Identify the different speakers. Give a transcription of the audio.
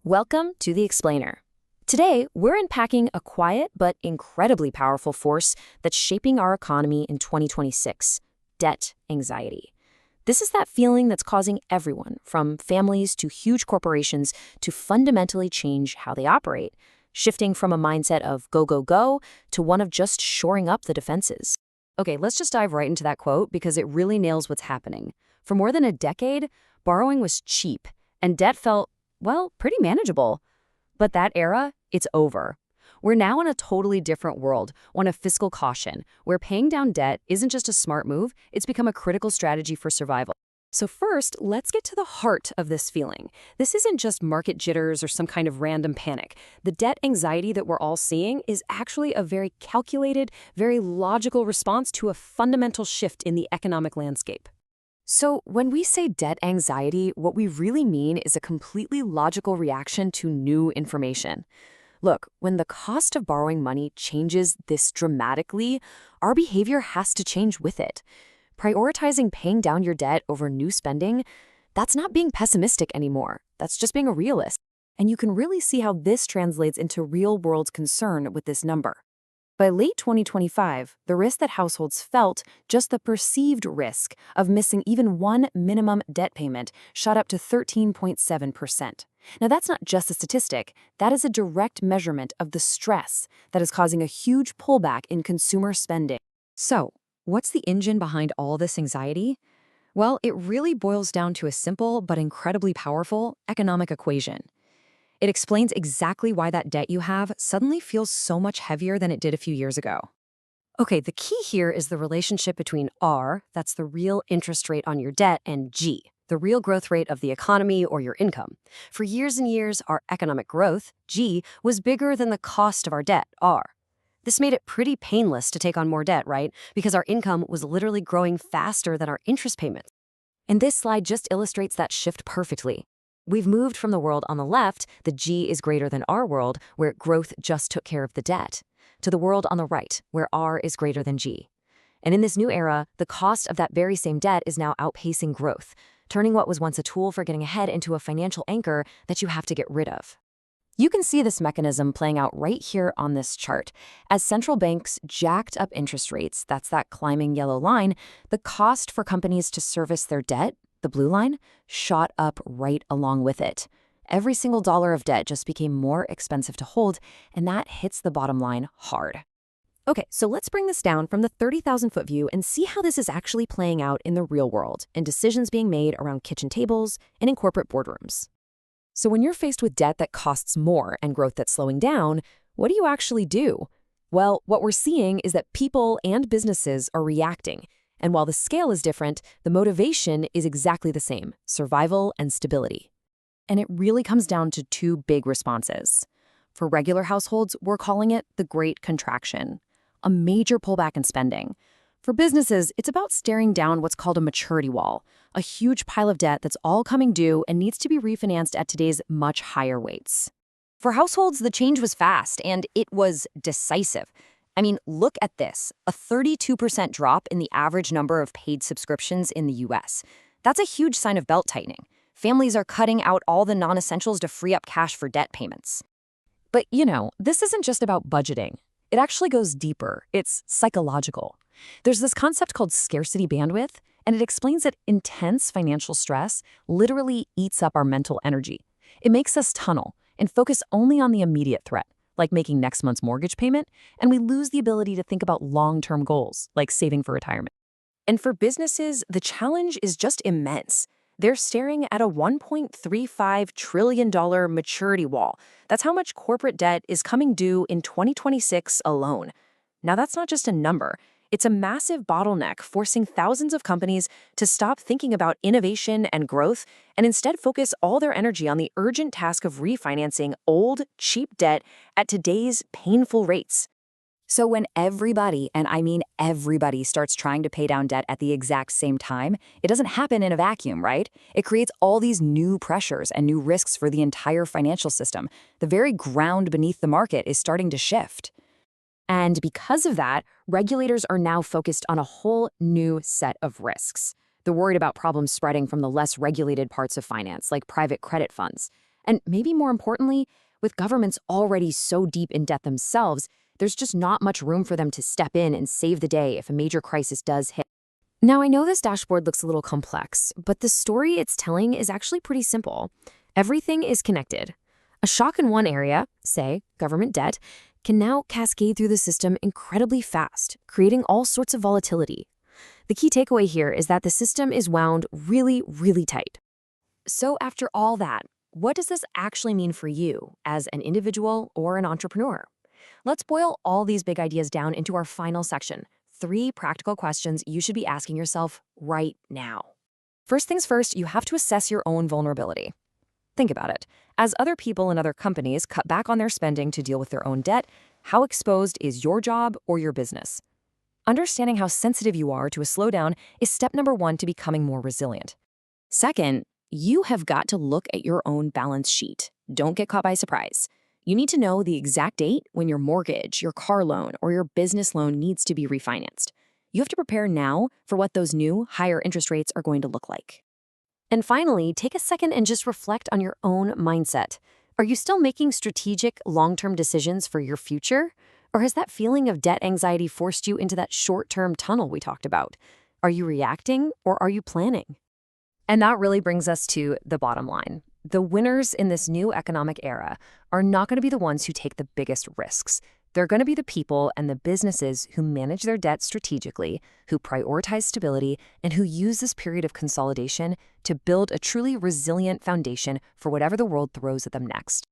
Speaker 1: Welcome to The Explainer. Today, we're unpacking a quiet but incredibly powerful force that's shaping our economy in 2026, debt anxiety. This is that feeling that's causing everyone, from families to huge corporations, to fundamentally change how they operate, shifting from a mindset of go, go, go to one of just shoring up the defenses.
Speaker 2: Okay, let's just dive right into that quote because it really nails what's happening. For more than a decade, borrowing was cheap, and debt felt, well, pretty manageable. But that era, it's over. We're now in a totally different world, one of fiscal caution, where paying down debt isn't just a smart move, it's become a critical strategy for survival. So first, let's get to the heart of this feeling. This isn't just market jitters or some kind of random panic. The debt anxiety that we're all seeing is actually a very calculated, very logical response to a fundamental shift in the economic landscape. So when we say debt anxiety, what we really mean is a completely logical reaction to new information. Look, when the cost of borrowing money changes this dramatically, our behavior has to change with it. Prioritizing paying down your debt over new spending, that's not being pessimistic anymore. That's just being a realist. And you can really see how this translates into real-world concern with this number. By late 2025, the risk that households felt, just the perceived risk of missing even one minimum debt payment, shot up to 13.7%. Now, that's not just a statistic. That is a direct measurement of the stress that is causing a huge pullback in consumer spending. So, what's the engine behind all this anxiety? Well, it really boils down to a simple but incredibly powerful economic equation. It explains exactly why that debt you have suddenly feels so much heavier than it did a few years ago. Okay, the key here is the relationship between R, that's the real interest rate on your debt, and G, the real growth rate of the economy or your income. For years and years, our economic growth, G, was bigger than the cost of our debt, R. This made it pretty painless to take on more debt, right? Because our income was literally growing faster than our interest payments. And this slide just illustrates that shift perfectly. We've moved from the world on the left, the G is greater than R world, where growth just took care of the debt, to the world on the right, where R is greater than G. And in this new era, the cost of that very same debt is now outpacing growth, turning what was once a tool for getting ahead into a financial anchor that you have to get rid of. You can see this mechanism playing out right here on this chart. As central banks jacked up interest rates, that's that climbing yellow line, the cost for companies to service their debt, the blue line, shot up right along with it. Every single dollar of debt just became more expensive to hold, and that hits the bottom line hard. Okay, so let's bring this down from the 30,000-foot view and see how this is actually playing out in the real world, in decisions being made around kitchen tables and in corporate boardrooms. So when you're faced with debt that costs more and growth that's slowing down, what do you actually do? Well, what we're seeing is that people and businesses are reacting. And while the scale is different, the motivation is exactly the same: survival and stability. And it really comes down to two big responses. For regular households, we're calling it the Great Contraction, a major pullback in spending. For businesses, it's about staring down what's called a maturity wall, a huge pile of debt that's all coming due and needs to be refinanced at today's much higher rates. For households, the change was fast and it was decisive. I mean, look at this, a 32% drop in the average number of paid subscriptions in the US. That's a huge sign of belt-tightening. Families are cutting out all the non-essentials to free up cash for debt payments. But, this isn't just about budgeting. It actually goes deeper. It's psychological. There's this concept called scarcity bandwidth, and it explains that intense financial stress literally eats up our mental energy. It makes us tunnel and focus only on the immediate threat, like making next month's mortgage payment, and we lose the ability to think about long-term goals, like saving for retirement. And for businesses, the challenge is just immense. They're staring at a $1.35 trillion maturity wall. That's how much corporate debt is coming due in 2026 alone. Now, that's not just a number. It's a massive bottleneck forcing thousands of companies to stop thinking about innovation and growth and instead focus all their energy on the urgent task of refinancing old, cheap debt at today's painful rates. So when everybody, and I mean everybody, starts trying to pay down debt at the exact same time, it doesn't happen in a vacuum, right? It creates all these new pressures and new risks for the entire financial system. The very ground beneath the market is starting to shift. And because of that, regulators are now focused on a whole new set of risks. They're worried about problems spreading from the less regulated parts of finance, like private credit funds. And maybe more importantly, with governments already so deep in debt themselves, there's just not much room for them to step in and save the day if a major crisis does hit. Now, I know this dashboard looks a little complex, but the story it's telling is actually pretty simple. Everything is connected. A shock in one area, say government debt, can now cascade through the system incredibly fast, creating all sorts of volatility. The key takeaway here is that the system is wound really, really tight. So after all that, what does this actually mean for you as an individual or an entrepreneur? Let's boil all these big ideas down into our final section, 3 practical questions you should be asking yourself right now. First things first, you have to assess your own vulnerability. Think about it. As other people and other companies cut back on their spending to deal with their own debt, how exposed is your job or your business? Understanding how sensitive you are to a slowdown is step number 1 to becoming more resilient. Second, you have got to look at your own balance sheet. Don't get caught by surprise. You need to know the exact date when your mortgage, your car loan, or your business loan needs to be refinanced. You have to prepare now for what those new, higher interest rates are going to look like. And finally, take a second and just reflect on your own mindset. Are you still making strategic, long-term decisions for your future? Or has that feeling of debt anxiety forced you into that short-term tunnel we talked about? Are you reacting or are you planning? And that really brings us to the bottom line. The winners in this new economic era are not going to be the ones who take the biggest risks. They're going to be the people and the businesses who manage their debt strategically, who prioritize stability, and who use this period of consolidation to build a truly resilient foundation for whatever the world throws at them next.